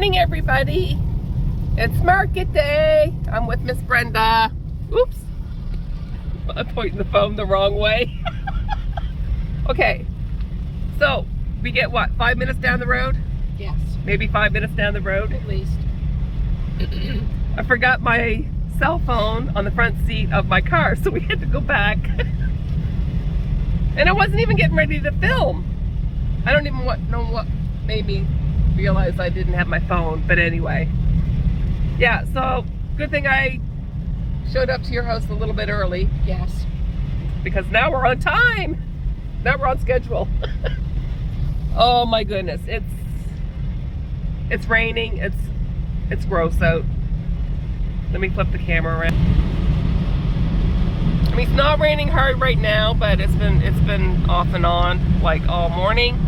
morning, everybody. It's market day. I'm with Miss Brenda. Oops. I'm pointing the phone the wrong way. Okay. So, we get what, 5 minutes down the road? Yes. Maybe 5 minutes down the road? At least. I forgot my cell phone on the front seat of my car, so we had to go back. And I wasn't even getting ready to film. I don't even know what made me realize I didn't have my phone, but anyway. Yeah, so good thing I showed up to your house a little bit early. Yes. Because now we're on time. Now we're on schedule. Oh my goodness, it's raining. It's gross out. Let me flip the camera around. I mean, it's not raining hard right now, but it's been off and on like all morning.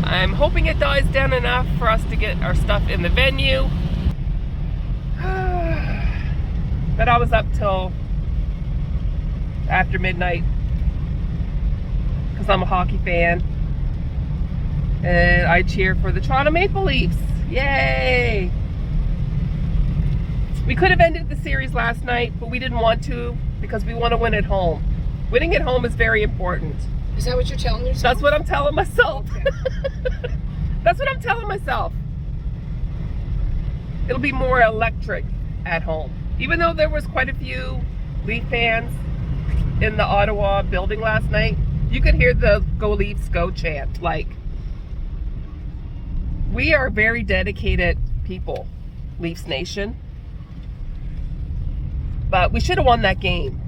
I'm hoping it dies down enough for us to get our stuff in the venue. But I was up till after midnight because I'm a hockey fan and I cheer for the Toronto Maple Leafs. Yay! We could have ended the series last night, but we didn't want to because we want to win at home. Winning at home is very important. Is that what you're telling yourself? That's what I'm telling myself. Okay. That's what I'm telling myself. It'll be more electric at home. Even though there was quite a few Leaf fans in the Ottawa building last night, you could hear the Go Leafs Go chant. Like, we are very dedicated people, Leafs Nation. But we should have won that game.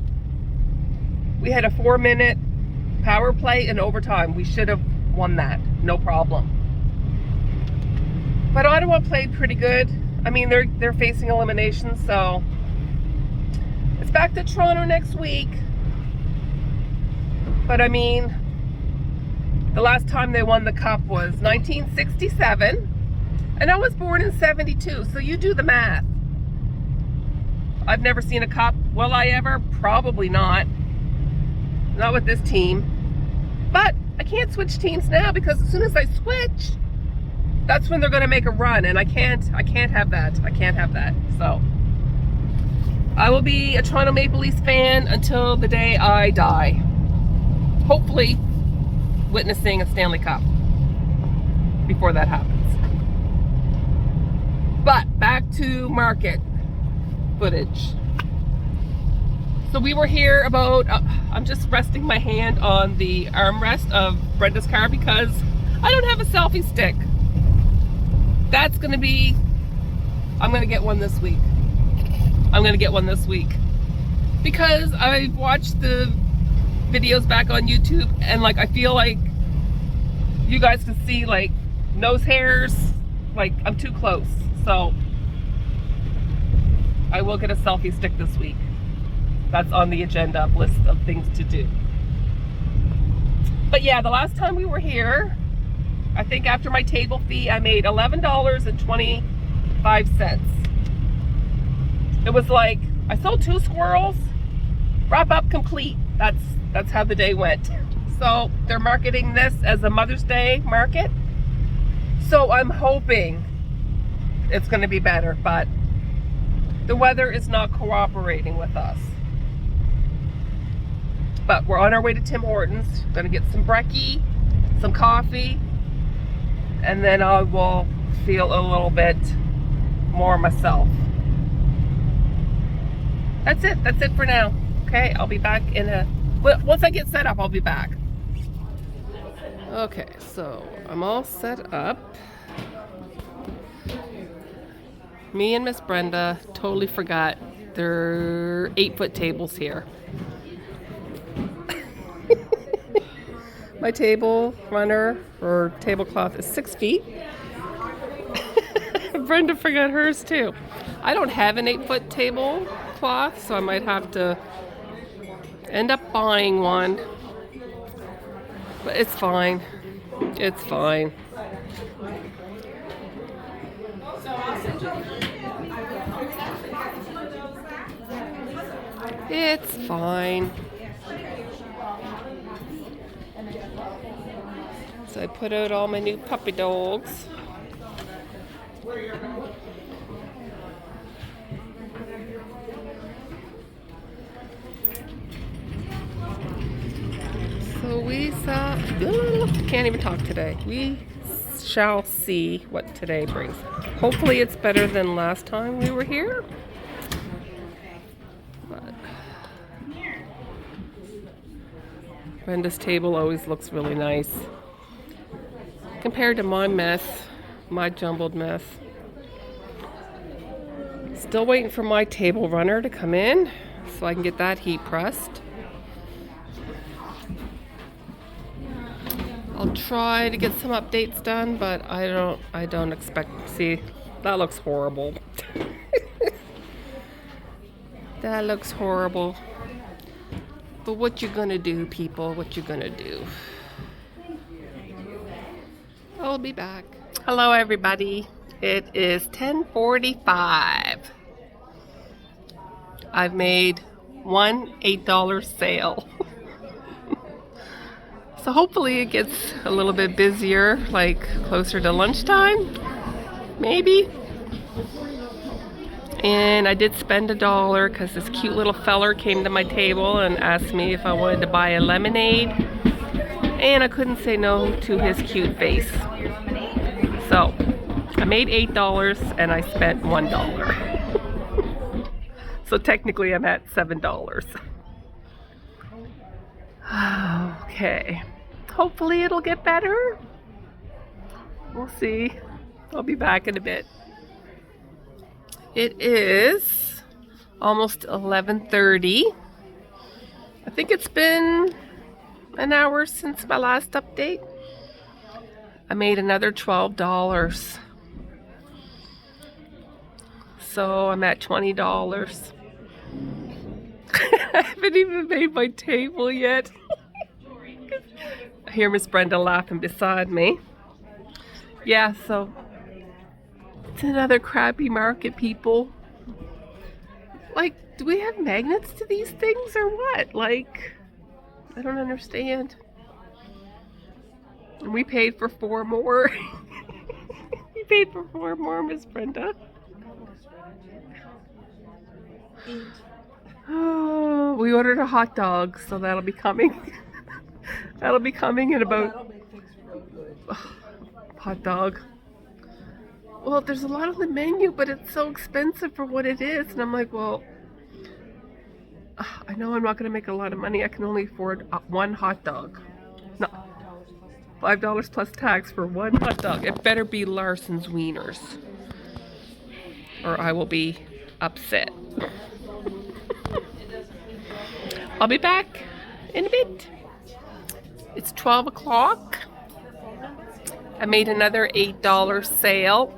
We had a 4-minute power play in overtime. We should have won that, no problem. But Ottawa played pretty good. I mean, they're facing elimination, so it's back to Toronto next week. But I mean, the last time they won the cup was 1967, and I was born in 72, so you do the math. I've never seen a cup. Will I ever? Probably not. Not with this team. But I can't switch teams now because as soon as I switch, that's when they're going to make a run, and I can't have that. I can't have that. So I will be a Toronto Maple Leafs fan until the day I die. Hopefully witnessing a Stanley Cup before that happens. But back to market footage. So we were here about, I'm just resting my hand on the armrest of Brenda's car because I don't have a selfie stick. That's gonna be, I'm gonna get one this week. I'm gonna get one this week. Because I've watched the videos back on YouTube and like I feel like you guys can see like nose hairs, like I'm too close. So I will get a selfie stick this week. That's on the agenda list of things to do. But yeah, the last time we were here, I think after my table fee, I made $11.25. It was like, I sold 2 squirrels, wrap up complete. That's how the day went. So they're marketing this as a Mother's Day market. So I'm hoping it's gonna be better, but the weather is not cooperating with us. But we're on our way to Tim Hortons. Gonna get some brekkie, some coffee, and then I will feel a little bit more myself. That's it for now. Okay, I'll be back once I get set up, I'll be back. Okay, so I'm all set up. Me and Miss Brenda totally forgot there are 8-foot tables here. My table runner or tablecloth is 6 feet. Brenda forgot hers too. I don't have an 8-foot tablecloth, so I might have to end up buying one. But it's fine. It's fine. It's fine. So I put out all my new puppy dogs. can't even talk today. We shall see what today brings. Hopefully it's better than last time we were here. But Brenda's table always looks really nice compared to my mess, my jumbled mess. Still waiting for my table runner to come in so I can get that heat pressed. I'll try to get some updates done, but I don't expect, see, that looks horrible. That looks horrible. But what you gonna do, people? What you gonna do? I'll be back. Hello, everybody. It is 10:45. I've made one $8 sale. So hopefully it gets a little bit busier, like closer to lunchtime, maybe. And I did spend $1 because this cute little feller came to my table and asked me if I wanted to buy a lemonade. And I couldn't say no to his cute face. So I made $8 and I spent $1. So technically I'm at $7. Okay. Hopefully it'll get better. We'll see. I'll be back in a bit. It is almost 11:30. I think it's been an hour since my last update. I made another $12. So I'm at $20. I haven't even made my table yet. I hear Miss Brenda laughing beside me. Yeah, so it's another crappy market, people. Like, do we have magnets to these things or what? Like, I don't understand. And we paid for 4 more. We paid for 4 more, Miss Brenda. Oh, we ordered a hot dog, so that'll be coming. That'll be coming in about... hot dog. Well, there's a lot on the menu, but it's so expensive for what it is. And I'm like, well, I know I'm not going to make a lot of money. I can only afford one hot dog. No, $5 plus tax for one hot dog. It better be Larson's Wieners, or I will be upset. I'll be back in a bit. It's 12 o'clock. I made another $8 sale.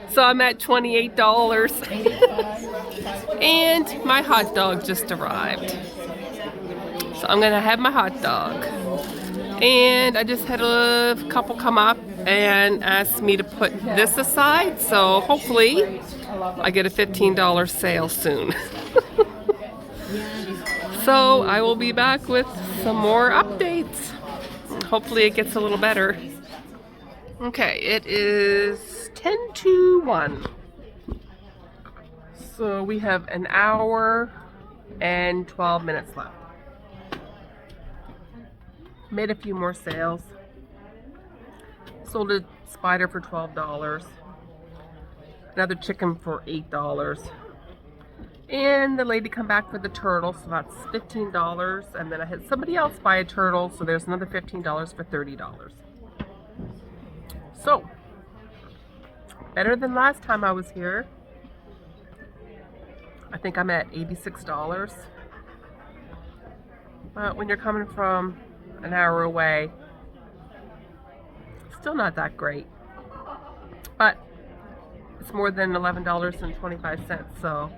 So I'm at $28. And my hot dog just arrived. So I'm gonna have my hot dog. And I just had a couple come up and ask me to put this aside. So hopefully I get a $15 sale soon. So I will be back with some more updates. Hopefully it gets a little better. Okay, it is 10 to 1. So we have an hour and 12 minutes left. Made a few more sales. Sold a spider for $12. Another chicken for $8. And the lady come back for the turtle, so that's $15. And then I had somebody else buy a turtle, so there's another $15 for $30. So, better than last time I was here. I think I'm at $86. But when you're coming from an hour away, still not that great. But it's more than $11.25, so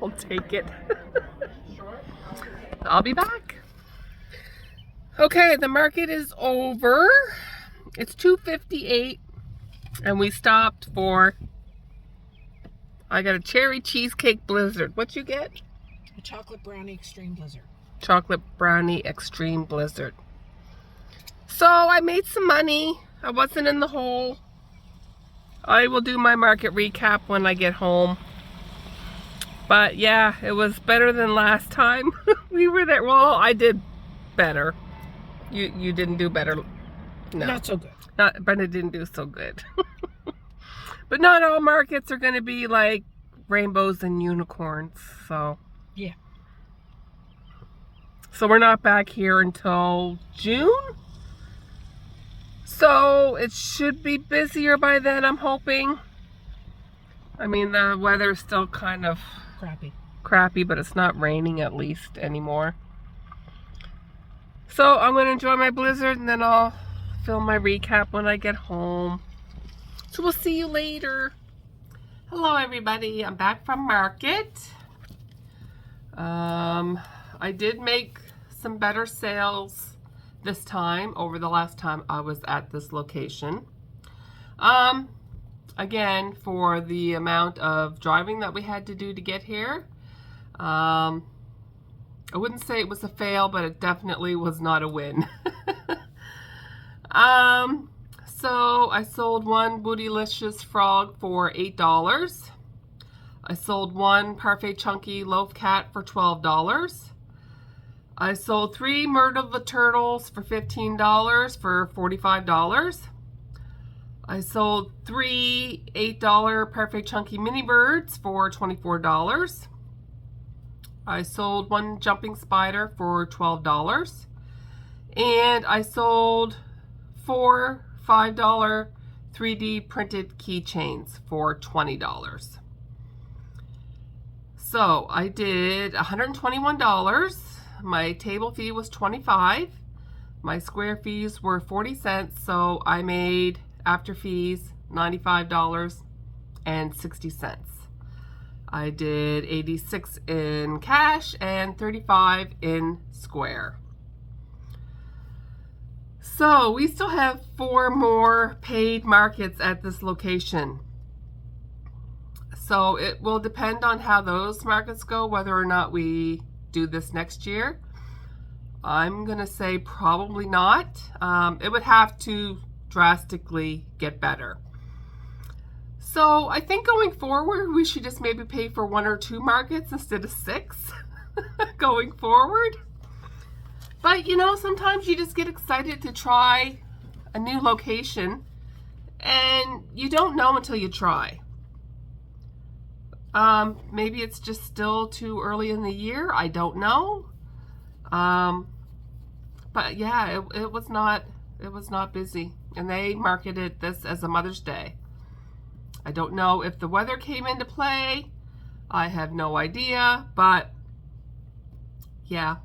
I'll take it. I'll be back. Okay, the market is over. It's 2:58 and we stopped for, I got a cherry cheesecake blizzard. What you get? A chocolate brownie extreme blizzard. Chocolate brownie extreme blizzard. So I made some money. I wasn't in the hole. I will do my market recap when I get home. But yeah, it was better than last time we were there. Well, I did better. You didn't do better. No. Not so good. Brenda didn't do so good. But not all markets are going to be like rainbows and unicorns. So Yeah. So we're not back here until June. So it should be busier by then, I'm hoping. I mean, the weather's still kind of crappy, but it's not raining at least anymore. So I'm going to enjoy my blizzard, and then I'll film my recap when I get home. So we'll see you later. Hello everybody, I'm back from market. I did make some better sales this time over the last time I was at this location. Again, for the amount of driving that we had to do to get here, I wouldn't say it was a fail, but it definitely was not a win. So I sold one Bootylicious frog for $8. I sold one Parfait Chunky Loaf Cat for $12. I sold 3 Myrtle the Turtles for $15 for $45. I sold 3 $8 Parfait Chunky Mini Birds for $24. I sold 1 Jumping Spider for $12. And I sold 4 $5 3D printed keychains for $20. So I did $121. My table fee was $25. My square fees were 40 cents, so I made after fees $95.60. I did 86 in cash and 35 in square. So we still have 4 more paid markets at this location. So it will depend on how those markets go, whether or not we do this next year. I'm going to say probably not. It would have to drastically get better. So I think going forward, we should just maybe pay for 1 or 2 markets instead of 6 going forward. But you know, sometimes you just get excited to try a new location and you don't know until you try. Maybe it's just still too early in the year. I don't know. But yeah, it was not busy, and they marketed this as a Mother's Day. I don't know if the weather came into play. I have no idea, but yeah.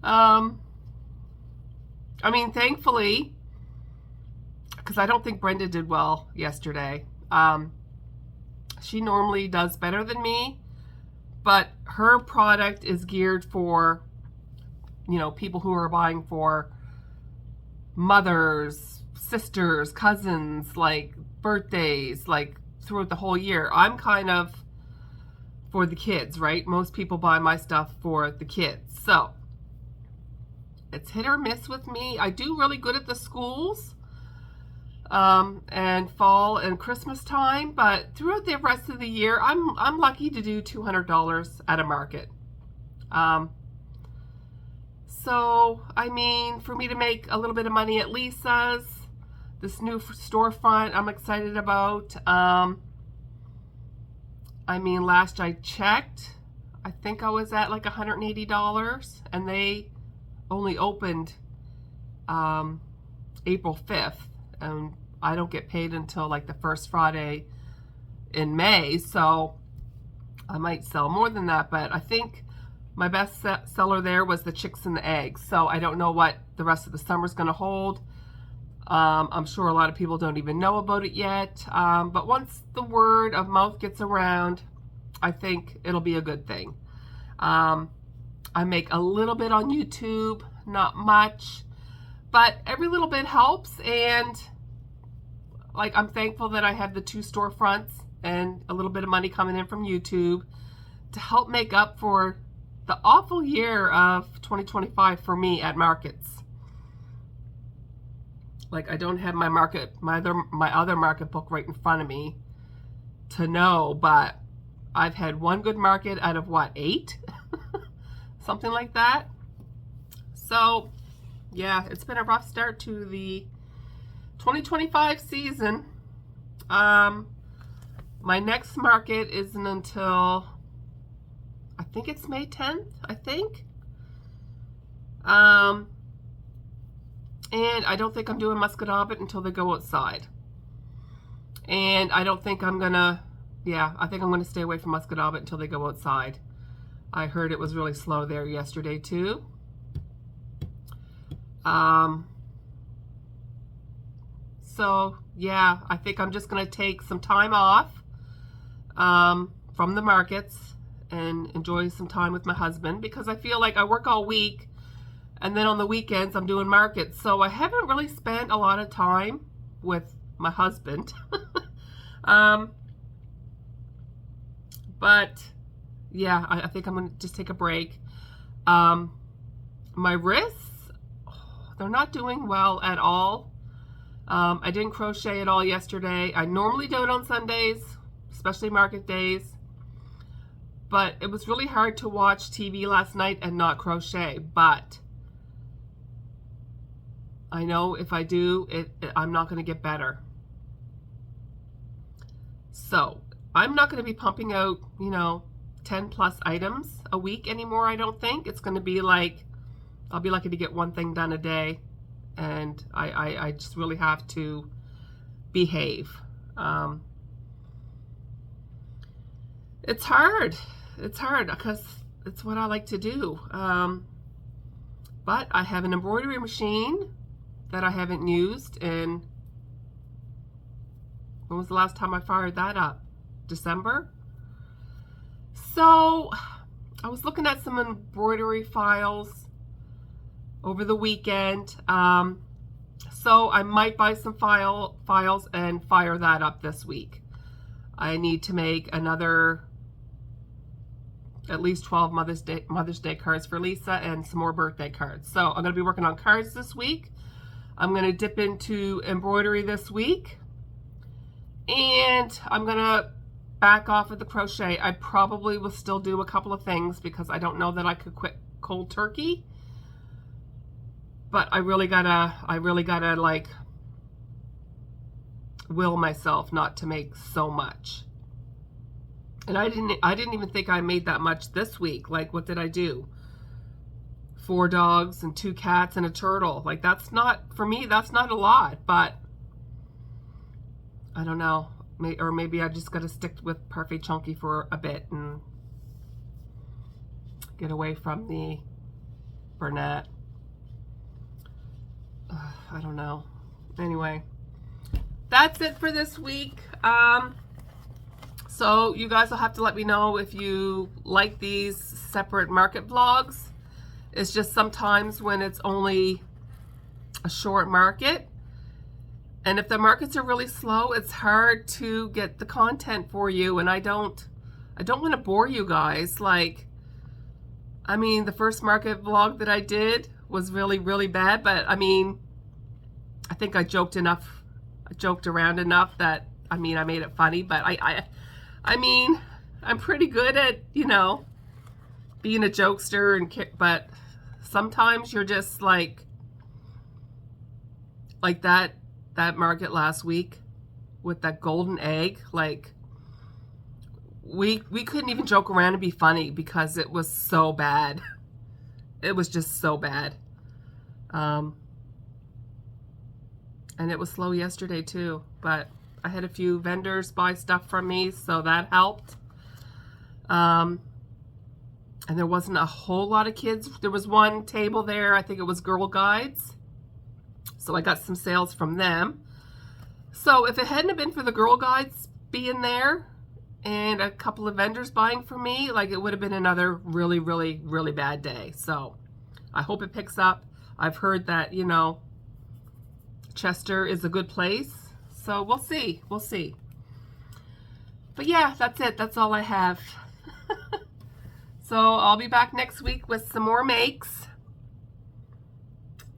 I mean, thankfully, because I don't think Brenda did well yesterday. She normally does better than me, but her product is geared for, you know, people who are buying for mothers, sisters, cousins, like birthdays, like throughout the whole year. I'm kind of for the kids, right? Most people buy my stuff for the kids. So it's hit or miss with me. I do really good at the schools and fall and Christmas time, but throughout the rest of the year, I'm lucky to do $200 at a market. So I mean, for me to make a little bit of money at Lisa's, this new storefront I'm excited about. I mean, last I checked, I think I was at like $180, and they only opened April 5th, and I don't get paid until like the first Friday in May, so I might sell more than that, but I think my best seller there was the chicks and the eggs, so I don't know what the rest of the summer is going to hold. I'm sure a lot of people don't even know about it yet, but once the word of mouth gets around, I think it'll be a good thing. I make a little bit on YouTube, not much, but every little bit helps, and like I'm thankful that I have the 2 storefronts and a little bit of money coming in from YouTube to help make up for the awful year of 2025 for me at markets. Like, I don't have my other market book right in front of me to know, but I've had 1 good market out of what, 8? Something like that. So, yeah, it's been a rough start to the 2025 season. My next market isn't until, I think it's May 10th, I think. And I don't think I'm doing Muscatobit until they go outside. And I don't think I'm gonna, I think I'm gonna stay away from Muscatobit until they go outside. I heard it was really slow there yesterday too. So yeah, I think I'm just gonna take some time off from the markets and enjoy some time with my husband, because I feel like I work all week and then on the weekends I'm doing markets. So I haven't really spent a lot of time with my husband. But yeah, I think I'm gonna just take a break. My wrists, they're not doing well at all. I didn't crochet at all yesterday. I normally do it on Sundays, especially market days. But it was really hard to watch TV last night and not crochet. But I know if I do, I'm not going to get better. So I'm not going to be pumping out, 10 plus items a week anymore. I don't think it's going to be like, I'll be lucky to get one thing done a day. And I just really have to behave. It's hard. It's hard because it's what I like to do. But I have an embroidery machine that I haven't used in, when was the last time I fired that up? December? So I was looking at some embroidery files over the weekend. So I might buy some files and fire that up this week. I need to make another at least 12 Mother's Day cards for Lisa and some more birthday cards. So I'm going to be working on cards this week. I'm going to dip into embroidery this week. And I'm going to back off of the crochet. I probably will still do a couple of things because I don't know that I could quit cold turkey. But I really gotta like will myself not to make so much. And I didn't even think I made that much this week. Like, what did I do? 4 dogs and 2 cats and a turtle. Like, that's not, for me, that's not a lot, but I don't know. Or maybe I just got to stick with Parfait Chunky for a bit and get away from the Bernat. I don't know. Anyway, that's it for this week. So you guys will have to let me know if you like these separate market vlogs. It's just sometimes when it's only a short market, and if the markets are really slow, it's hard to get the content for you, and I don't want to bore you guys. Like, I mean, the first market vlog that I did was really, really bad, but I mean, I think I joked around enough that, I mean, I made it funny, but I mean, I'm pretty good at, being a jokester, but sometimes you're just like that market last week with that golden egg. Like, we couldn't even joke around and be funny because it was so bad. It was just so bad. And it was slow yesterday too, but I had a few vendors buy stuff from me, so that helped. And there wasn't a whole lot of kids. There was one table there, I think it was Girl Guides. So I got some sales from them. So if it hadn't been for the Girl Guides being there and a couple of vendors buying from me, like, it would have been another really, really, really bad day. So I hope it picks up. I've heard that, Chester is a good place. So we'll see. We'll see. But yeah, that's it. That's all I have. So I'll be back next week with some more makes.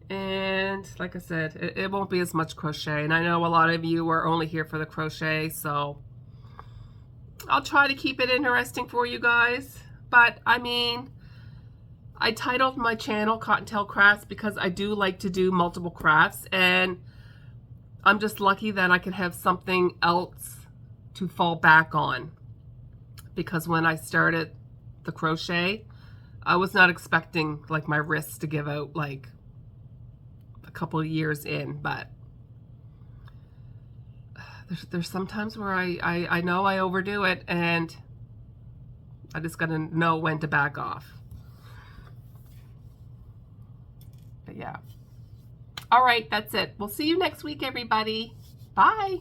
And like I said, it won't be as much crochet. And I know a lot of you are only here for the crochet, so I'll try to keep it interesting for you guys. But I mean, I titled my channel Cottontail Crafts because I do like to do multiple crafts, and I'm just lucky that I can have something else to fall back on. Because when I started the crochet, I was not expecting like my wrists to give out like a couple of years in, but there's sometimes where I know I overdo it, and I just gotta know when to back off. But yeah. All right, that's it. We'll see you next week, everybody. Bye.